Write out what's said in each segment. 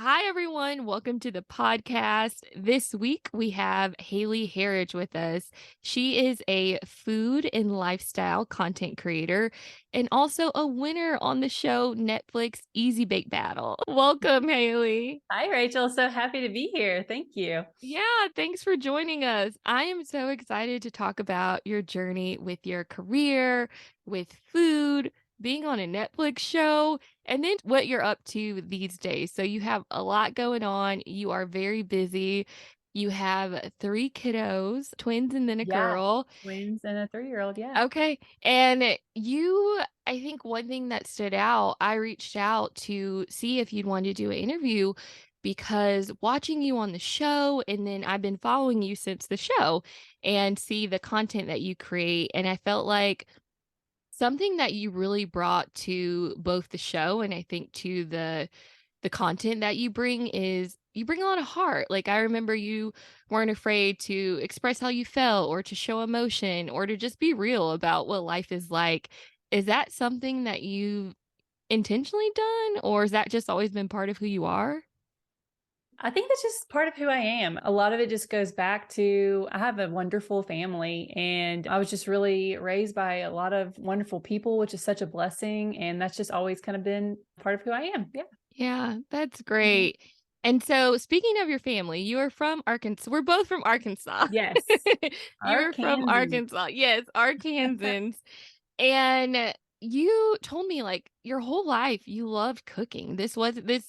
Hi, everyone. Welcome to the podcast. This week we have Haley Herridge with us. She is a food and lifestyle content creator and also a winner on the show Netflix Easy Bake Battle. Welcome, Haley. Hi, Rachel. So happy to be here. Thank you. Yeah, thanks for joining us. I am so excited to talk about your journey with your career, with food, being on a Netflix show, and then what you're up to these days. So you have a lot going on. You are very busy. You have three kiddos, twins, and then a Yeah, girl. twins and a 3-year-old. Yeah. Okay. And I think one thing that stood out, I reached out to see if you'd want to do an interview because watching you on the show, and then I've been following you since the show and see the content that you create. And I felt like something that you really brought to both the show and I think to the content that you bring is you bring a lot of heart. Like I remember you weren't afraid to express how you felt or to show emotion or to just be real about what life is like. Is that something that you've intentionally done or has that just always been part of who you are? I think that's just part of who I am. A lot of it just goes back to I have a wonderful family and I was just really raised by a lot of wonderful people, which is such a blessing. And that's just always kind of been part of who I am. Yeah. Yeah, that's Mhm. great. And so speaking of your family, you are from Arkansas. We're both from Arkansas. Yes. You're from Arkansas. Arkansas. Yes, Arkansans. And you told me like your whole life you loved cooking. This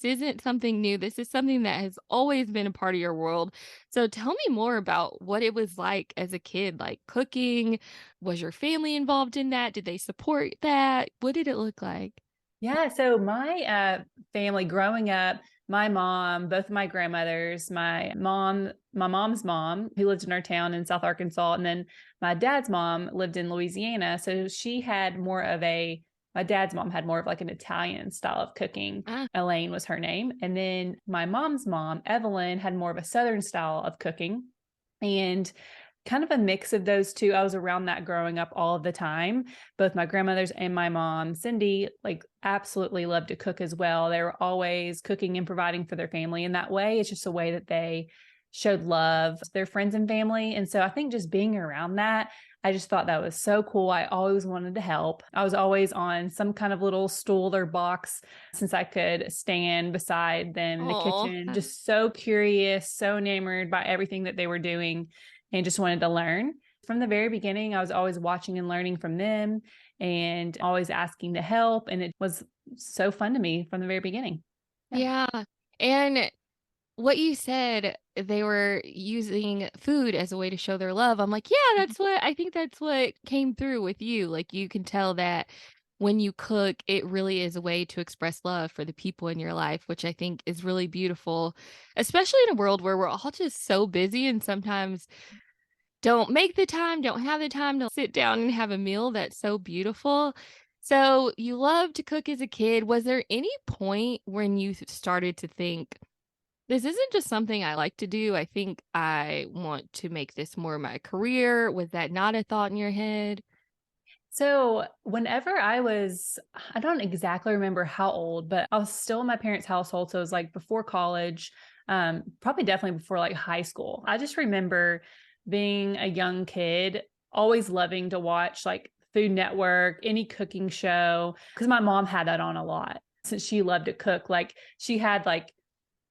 isn't something new. This is something that has always been a part of your world. So tell me more about what it was like as a kid, like cooking. Was your family involved in that? Did they support that? What did it look like? Yeah, so my family growing up, my mom, both of my grandmothers, my mom's mom, who lived in our town in South Arkansas, and then my dad's mom lived in Louisiana. So she had more of my dad's mom had more of like an Italian style of cooking. Ah, Elaine was her name. And then my mom's mom, Evelyn, had more of a Southern style of cooking. And kind of a mix of those two. I was around that growing up all of the time. Both my grandmothers and my mom, Cindy, like absolutely loved to cook as well. They were always cooking and providing for their family in that way. It's just a way that they showed love to their friends and family. And so I think just being around that, I just thought that was so cool. I always wanted to help. I was always on some kind of little stool or box since I could stand beside them in the oh, kitchen, just so curious, so enamored by everything that they were doing and just wanted to learn. From the very beginning, I was always watching and learning from them and always asking to help. And it was so fun to me from the very beginning. Yeah. yeah. And what you said, they were using food as a way to show their love. I'm like, yeah, I think that's what came through with you. Like, you can tell that when you cook, it really is a way to express love for the people in your life, which I think is really beautiful, especially in a world where we're all just so busy and sometimes don't make the time, don't have the time to sit down and have a meal that's so beautiful. So, you loved to cook as a kid. Was there any point when you started to think, this isn't just something I like to do. I think I want to make this more my career. Was that not a thought in your head? So, whenever I don't exactly remember how old, but I was still in my parents' household. So, it was like before college, probably definitely before like high school. I just remember being a young kid, always loving to watch like Food Network, any cooking show, because my mom had that on a lot since she loved to cook. Like, she had like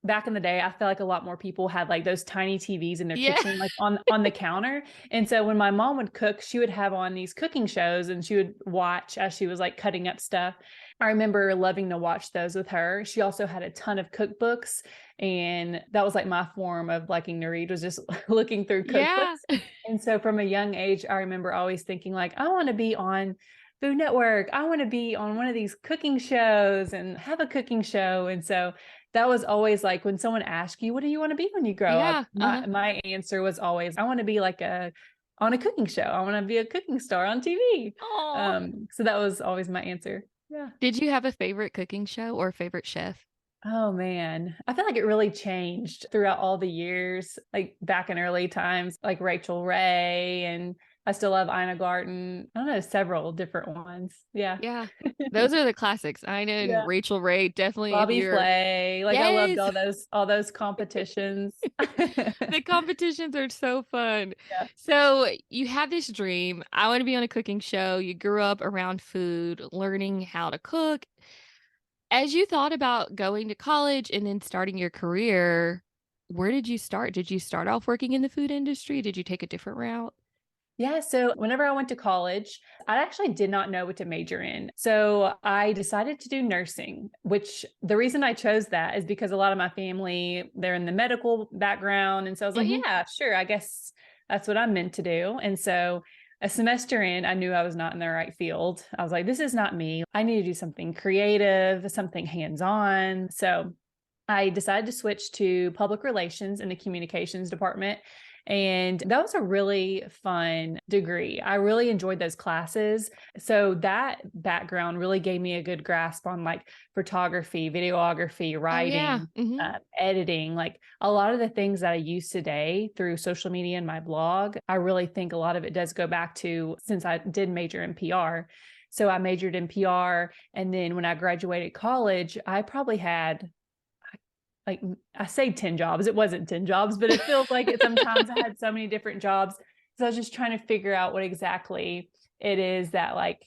back in the day, I feel like a lot more people had like those tiny TVs in their Yeah. kitchen, like on the counter. And so when my mom would cook, she would have on these cooking shows and she would watch as she was like cutting up stuff. I remember loving to watch those with her. She also had a ton of cookbooks, and that was like my form of liking to read was just looking through Yeah. cookbooks. And so from a young age, I remember always thinking like, I want to be on Food Network. I want to be on one of these cooking shows and have a cooking show. And so that was always like when someone asks you, what do you want to be when you grow up? Yeah. Uh-huh. My answer was always, I want to be like on a cooking show. I want to be a cooking star on TV. Oh. So that was always my answer. Yeah. Did you have a favorite cooking show or favorite chef? Oh man, I feel like it really changed throughout all the years, like back in early times, like Rachel Ray and I still love Ina Garten. I don't know, several different ones. Yeah. Yeah. Those are the classics. Ina and Yeah. Rachel Ray, definitely if Bobby you're Flay. Like I loved yes. all those competitions. The competitions are so fun. Yeah. So you had this dream. I want to be on a cooking show. You grew up around food, learning how to cook. As you thought about going to college and then starting your career, where did you start? Did you start off working in the food industry? Did you take a different route? Yeah. So whenever I went to college, I actually did not know what to major in. So I decided to do nursing, which the reason I chose that is because a lot of my family, they're in the medical background. And so I was like, Hmm. yeah, sure. I guess that's what I'm meant to do. And so a semester in, I knew I was not in the right field. I was like, this is not me. I need to do something creative, something hands on. So I decided to switch to public relations in the communications department. And that was a really fun degree. I really enjoyed those classes. So that background really gave me a good grasp on like photography, videography, Oh yeah. writing, Hmm. editing, like a lot of the things that I use today through social media and my blog. I really think a lot of it does go back to since I did major in PR. So I majored in PR. And then when I graduated college, I probably had like I say 10 jobs. It wasn't 10 jobs, but it feels like it sometimes I had so many different jobs. So I was just trying to figure out what exactly it is that like,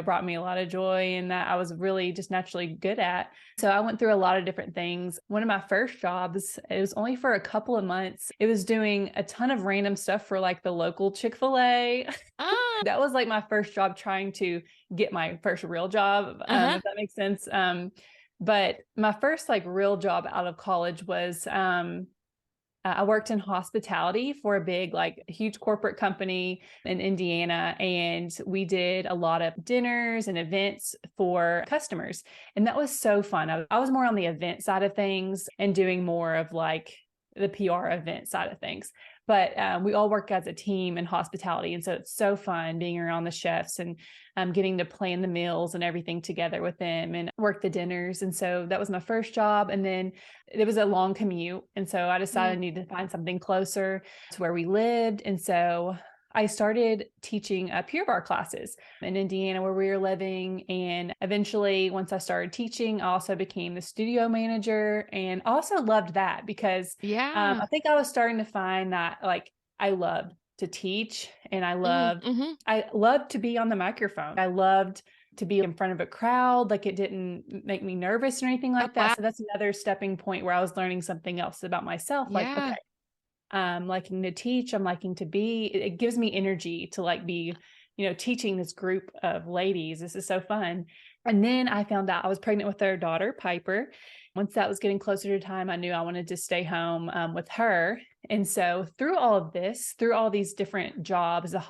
brought me a lot of joy and that I was really just naturally good at. So I went through a lot of different things. One of my first jobs, it was only for a couple of months. It was doing a ton of random stuff for like the local Chick-fil-A. Ah, That was like my first job trying to get my first real job, uh-huh. if that makes sense. But my first like real job out of college was I worked in hospitality for a big, like huge corporate company in Indiana. And we did a lot of dinners and events for customers. And that was so fun. I was more on the event side of things and doing more of like the PR event side of things. But we all work as a team in hospitality. And so it's so fun being around the chefs and getting to plan the meals and everything together with them and work the dinners. And so that was my first job. And then it was a long commute. And so I decided Mm. I needed to find something closer to where we lived. And so I started teaching Pure Bar classes in Indiana where we were living. And eventually, once I started teaching, I also became the studio manager and also loved that because Yeah. I think I was starting to find that like I loved to teach and Mm, mhm. I loved to be on the microphone. I loved to be in front of a crowd. Like it didn't make me nervous or anything Oh, like that. wow. So that's another stepping point where I was learning something else about myself. Like, okay, Yeah. I'm liking to teach, I'm liking to be, it gives me energy to like be, teaching this group of ladies. This is so fun. And then I found out I was pregnant with their daughter, Piper. Once that was getting closer to time, I knew I wanted to stay home with her. And so through all of this, through all these different jobs, the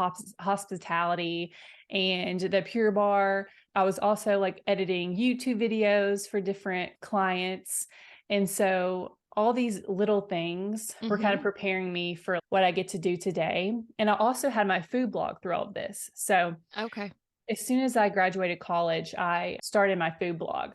hospitality and the Pure Bar, I was also like editing YouTube videos for different clients. And so all these little things were kind of Mhm. preparing me for what I get to do today. And I also had my food blog through all of this. So Okay. as soon as I graduated college, I started my food blog.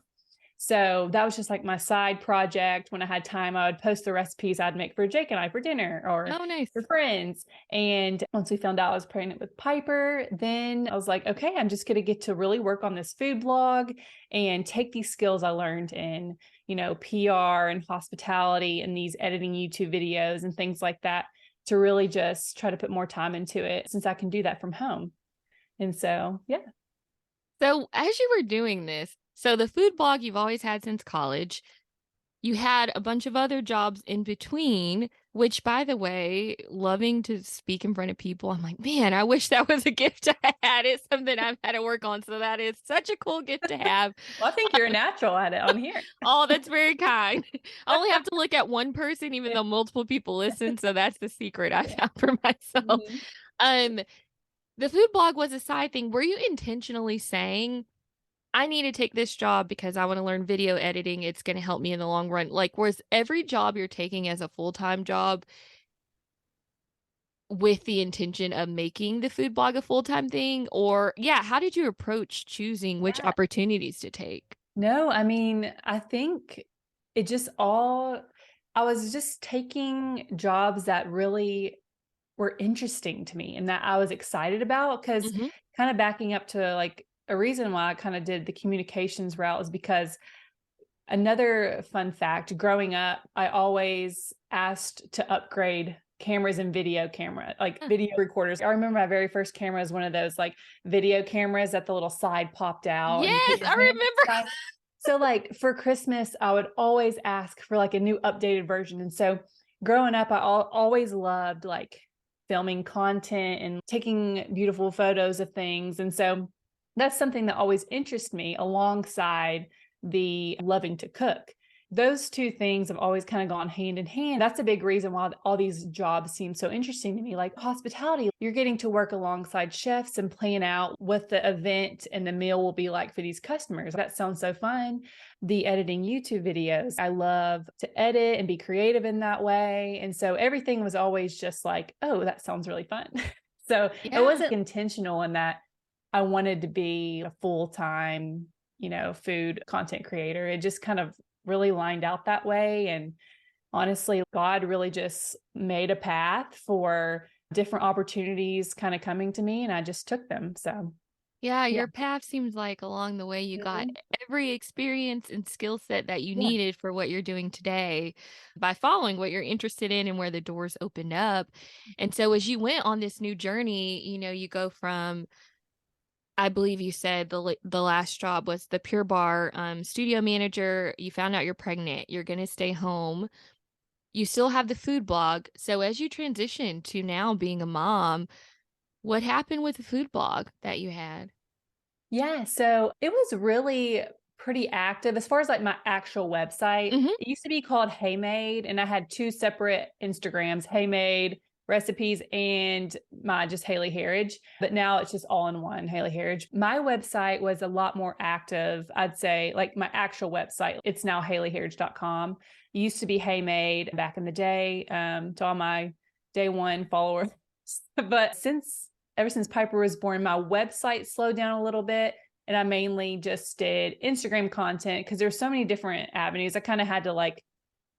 So that was just like my side project. When I had time, I would post the recipes I'd make for Jake and I for dinner or Oh, nice. for friends. And once we found out I was pregnant with Piper, then I was like, okay, I'm just going to get to really work on this food blog and take these skills I learned in, PR and hospitality and these editing YouTube videos and things like that to really just try to put more time into it since I can do that from home. And so, yeah. So, as you were doing this, so the food blog you've always had since college, you had a bunch of other jobs in between, which, by the way, loving to speak in front of people, I'm like, man, I wish that was a gift I had. It's something I've had to work on. So, that is such a cool gift to have. Well, I think you're a natural at it on here. Oh, that's very kind. I only have to look at one person, even Yeah. though multiple people listen. So, that's the secret I Yeah. found for myself. Mhm. Um, the food blog was a side thing. Were you intentionally saying, I need to take this job because I want to learn video editing. It's going to help me in the long run. Like, was every job you're taking as a full-time job with the intention of making the food blog a full-time thing? Or, yeah, how did you approach choosing which Yeah. opportunities to take? No, I mean, I think it just all, I was just taking jobs that really were interesting to me and that I was excited about. Cause Mhm. kind of backing up to like a reason why I kind of did the communications route is because another fun fact, growing up, I always asked to upgrade cameras and video camera, like Huh. video recorders. I remember my very first camera was one of those like video cameras that the little side popped out and you put Yes, your I hand remember. inside. So like for Christmas, I would always ask for like a new updated version. And so growing up, always loved like filming content and taking beautiful photos of things. And so that's something that always interests me alongside the loving to cook. Those two things have always kind of gone hand in hand. That's a big reason why all these jobs seem so interesting to me. Like hospitality, you're getting to work alongside chefs and plan out what the event and the meal will be like for these customers. That sounds so fun. The editing YouTube videos, I love to edit and be creative in that way. And so everything was always just like, oh, that sounds really fun. So it Yeah. wasn't intentional in that I wanted to be a full-time, food content creator. It just kind of really lined out that way. And honestly, God really just made a path for different opportunities kind of coming to me, and I just took them. So, Yeah, yeah. your path seems like along the way you got Mhm. every experience and skill set that you Yeah. needed for what you're doing today by following what you're interested in and where the doors opened up. And so as you went on this new journey, you go from I believe you said the last job was the Pure Bar studio manager. You found out you're pregnant. You're going to stay home. You still have the food blog. So as you transition to now being a mom, what happened with the food blog that you had? Yeah, so it was really pretty active as far as like my actual website. Mhm. It used to be called Haymade, and I had two separate Instagrams, Haymade recipes and my just Haley Herridge. But now it's just all in one, Haley Herridge. My website was a lot more active, I'd say, like my actual website. It's now haleyherridge.com. It used to be Haymade back in the day, to all my day one followers. But ever since Piper was born, my website slowed down a little bit. And I mainly just did Instagram content because there's so many different avenues. I kind of had to like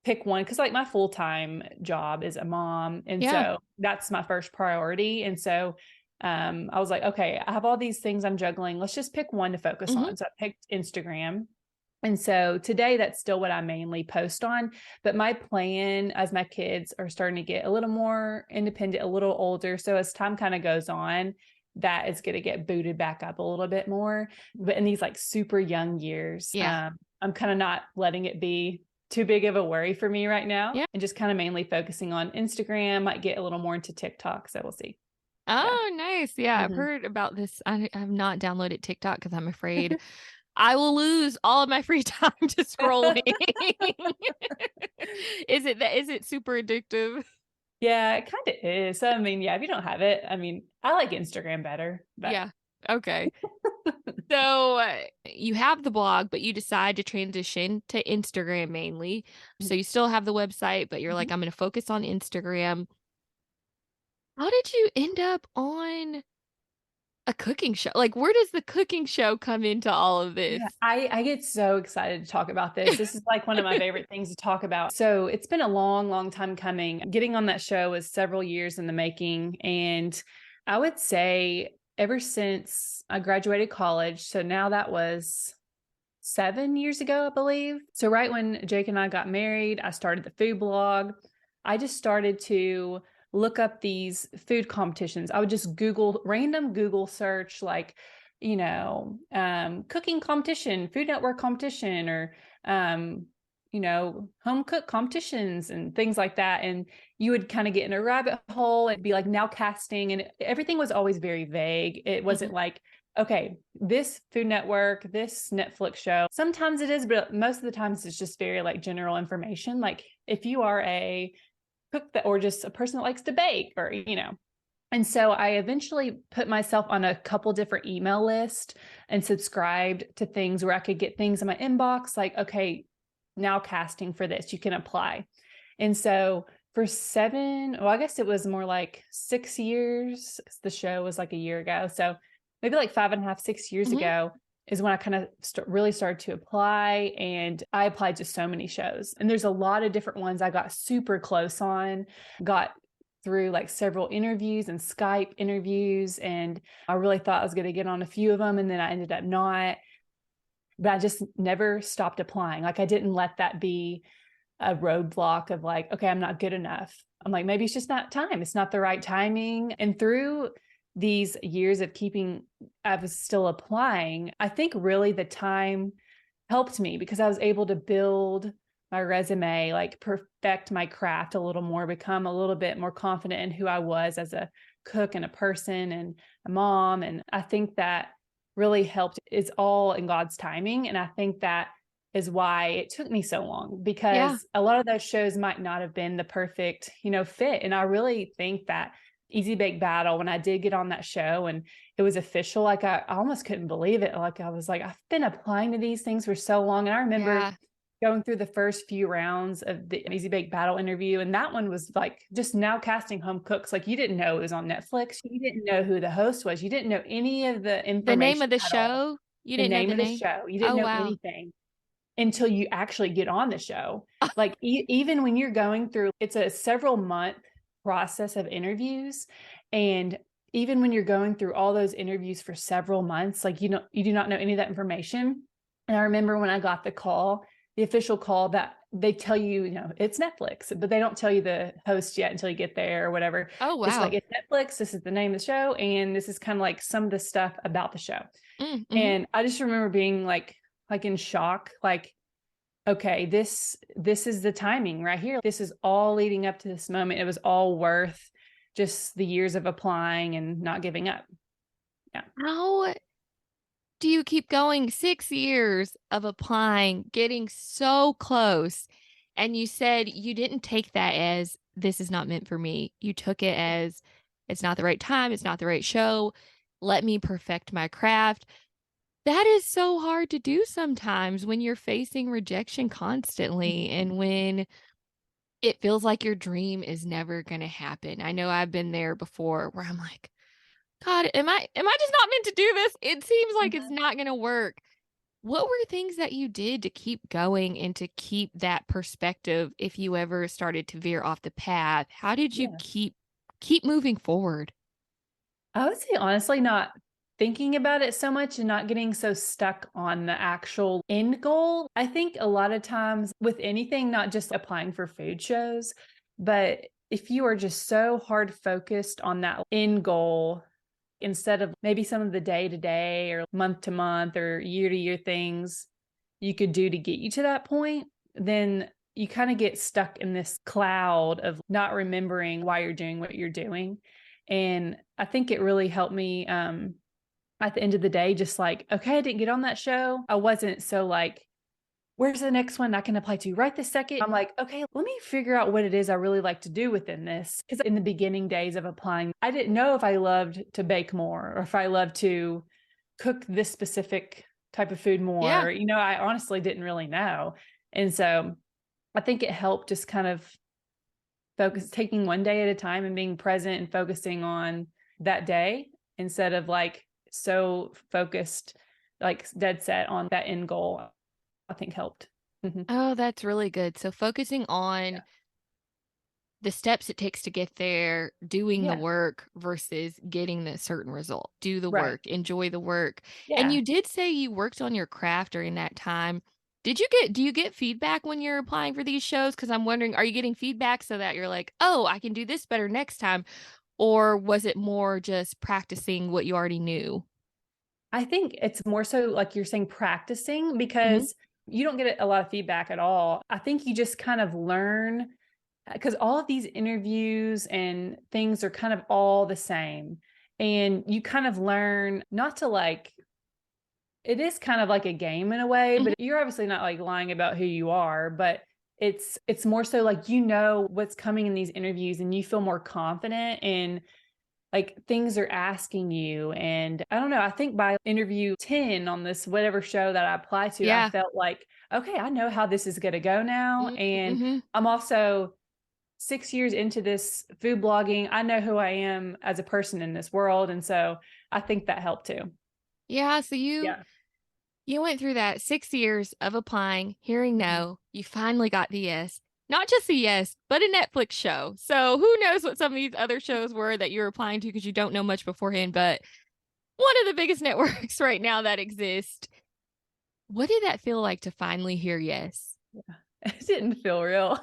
pick one because like my full-time job is a mom. And Yeah. so that's my first priority. And so I was like, okay, I have all these things I'm juggling. Let's just pick one to focus Mhm. on. So I picked Instagram. And so today that's still what I mainly post on. But my plan as my kids are starting to get a little more independent, a little older. So as time kind of goes on, that is going to get booted back up a little bit more. But in these like super young years, Yeah. I'm kind of not letting it be too big of a worry for me right now Yeah. and just kind of mainly focusing on Instagram, might get a little more into TikTok. So we'll see. Yeah. Oh, nice. Yeah, I've Mhm. heard about this. I have not downloaded TikTok because I'm afraid I will lose all of my free time to scrolling. Is it super addictive? Yeah, it kind of is. So, I mean, yeah, if you don't have it, I mean, I like Instagram better, but Yeah. Okay. So, you have the blog, but you decide to transition to Instagram mainly. So you still have the website, but you're Mhm. like, "I'm gonna focus on Instagram." How did you end up on a cooking show? Like, where does the cooking show come into all of Yeah, this? I get so excited to talk about this. This is like one of my favorite things to talk about. So it's been a long, long time coming. Getting on that show was several years in the making. And I would say ever since I graduated college, so now that was 7 years ago, I believe. So right when Jake and I got married, I started the food blog. I just started to look up these food competitions. I would just Google search like, cooking competition, Food Network competition, or um, home cook competitions and things like that. And you would kind of get in a rabbit hole and be like now casting, and everything was always very vague. It Mhm, wasn't like, okay, this Food Network, this Netflix show. Sometimes it is, but most of the times it's just very like general information. Like if you are a cook that, or just a person that likes to bake, or. And so I eventually put myself on a couple different email lists and subscribed to things where I could get things in my inbox like, okay, now casting for this, you can apply. And so for I guess it was more like 6 years. The show was like a year ago. So maybe like 5.5, 6 years mhm. ago is when I kind of really started to apply. And I applied to so many shows. And there's a lot of different ones I got super close on, got through like several interviews and Skype interviews. And I really thought I was going to get on a few of them. And then I ended up not. But I just never stopped applying. Like I didn't let that be a roadblock of like, okay, I'm not good enough. I'm like, maybe it's just not time. It's not the right timing. And through these years of keeping, I was still applying. I think really the time helped me because I was able to build my resume, like perfect my craft a little more, become a little bit more confident in who I was as a cook and a person and a mom. And I think that really helped. It's all in God's timing. And I think that is why it took me so long Yeah. because a lot of those shows might not have been the perfect, fit. And I really think that Easy Bake Battle, when I did get on that show and it was official, like I almost couldn't believe it. Like I was like, I've been applying to these things for so long. And I remember Yeah. going through the first few rounds of the Easy Bake Battle interview. And that one was like just now casting home cooks. Like you didn't know it was on Netflix. You didn't know who the host was. You didn't know any of the The name information of the at all. show? You The didn't know name the of the name? show. You didn't Oh, know wow. anything until you actually get on the show. Like even when you're going through, it's a several month process of interviews. And even when you're going through all those interviews for several months, like you do not know any of that information. And I remember when I got the call, the official call that they tell you, it's Netflix, but they don't tell you the host yet until you get there or whatever. Oh, It's like, wow. it's Netflix. This is the name of the show. And this is kind of like some of the stuff about the show. Mhm. And I just remember being like in shock, like, okay, this is the timing right here. This is all leading up to this moment. It was all worth just the years of applying and not giving up. Yeah. How do you keep going? 6 years of applying, getting so close, and you said you didn't take that as, "This is not meant for me." You took it as, "It's not the right time, it's not the right show. Let me perfect my craft." That is so hard to do sometimes when you're facing rejection constantly and when it feels like your dream is never gonna happen. I know I've been there before where I'm like, "God, am I just not meant to do this? It seems like it's Mhm. not gonna work." What were things that you did to keep going and to keep that perspective if you ever started to veer off the path? How did you Yeah. keep moving forward? I would say honestly, not thinking about it so much and not getting so stuck on the actual end goal. I think a lot of times with anything, not just applying for food shows, but if you are just so hard focused on that end goal, instead of maybe some of the day to day or month to month or year to year things you could do to get you to that point, then you kind of get stuck in this cloud of not remembering why you're doing what you're doing. And I think it really helped me at the end of the day, just like, okay, I didn't get on that show. I wasn't so like, where's the next one I can apply to right this second? I'm like, okay, let me figure out what it is I really like to do within this. Because in the beginning days of applying, I didn't know if I loved to bake more or if I loved to cook this specific type of food Yeah. more. I honestly didn't really know. And so I think it helped just kind of focus, taking one day at a time and being present and focusing on that day instead of like so focused, like dead set on that end goal, I think helped. Mhm. Oh, that's really good. So focusing Yeah. on the steps it takes to get there, doing the Yeah. work versus getting the certain result. Do the Right. work, enjoy the work. And Yeah. you did say you worked on your craft during that time. Do you get feedback when you're applying for these shows? Because I'm wondering, are you getting feedback so that you're like, oh, I can do this better next time? Or was it more just practicing what you already knew? I think it's more so like you're saying practicing Mhm. because you don't get a lot of feedback at all. I think you just kind of learn because all of these interviews and things are kind of all the same. And you kind of learn not to like, it is kind of like a game in a way, Mhm. but you're obviously not like lying about who you are, but it's more so like what's coming in these interviews and you feel more confident in like things are asking you. And I don't know, I think by interview 10 on this whatever show that I applied to, I Yeah. felt like, okay, I know how this is going to go now. And Mhm. I'm also 6 years into this food blogging. I know who I am as a person in this world. And so I think that helped too. Yeah, so Yeah. you went through that 6 years of applying, hearing Mhm. no, you finally got the yes. not just a yes, but a Netflix show. So who knows what some of these other shows were that you're applying to because you don't know much beforehand, but one of the biggest networks right now that exist. What did that feel like to finally hear yes? Yeah. It didn't feel real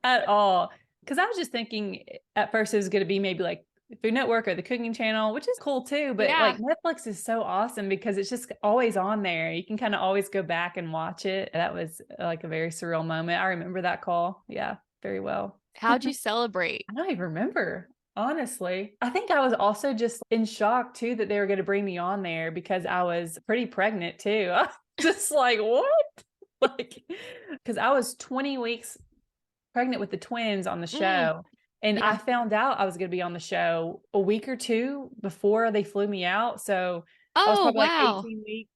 at all. Because I was just thinking at first it was going to be maybe like Food Network or the Cooking Channel, which is cool too. But like Yeah. Netflix is so awesome because it's just always on there. You can kind of always go back and watch it. That was like a very surreal moment. I remember that call. Yeah, very well. How'd you celebrate? I don't even remember, honestly. I think I was also just in shock too that they were going to bring me on there because I was pretty pregnant too. I was just like, what? Like, because I was 20 weeks pregnant with the twins on the Mm, show. And I yeah. found out I was going to be on the show a week or two before they flew me out. So I was Oh, probably like wow. 18 weeks.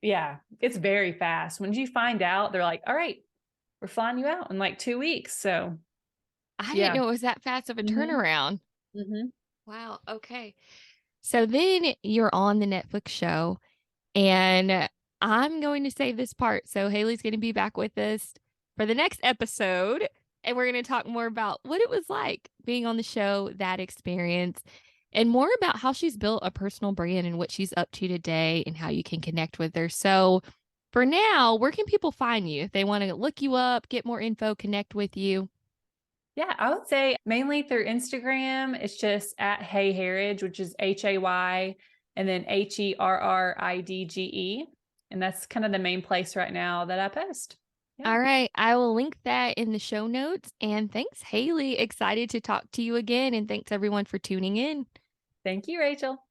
Yeah, it's very fast. When you find out, they're like, all right, we're flying you out in like 2 weeks. So I didn't yeah. know it was that fast of a Hmm. turnaround. Hmm. Wow. Okay. So then you're on the Netflix show, and I'm going to save this part. So Haley's going to be back with us for the next episode, and we're going to talk more about what it was like being on the show, that experience, and more about how she's built a personal brand and what she's up to today and how you can connect with her. So for now, where can people find you if they want to look you up, get more info, connect with you? Yeah, I would say mainly through Instagram. It's just at Hey Herridge, which is Hay and then Herridge. And that's kind of the main place right now that I post. Yeah. All right. I will link that in the show notes. And thanks, Haley. Excited to talk to you again. And thanks, everyone, for tuning in. Thank you, Rachel.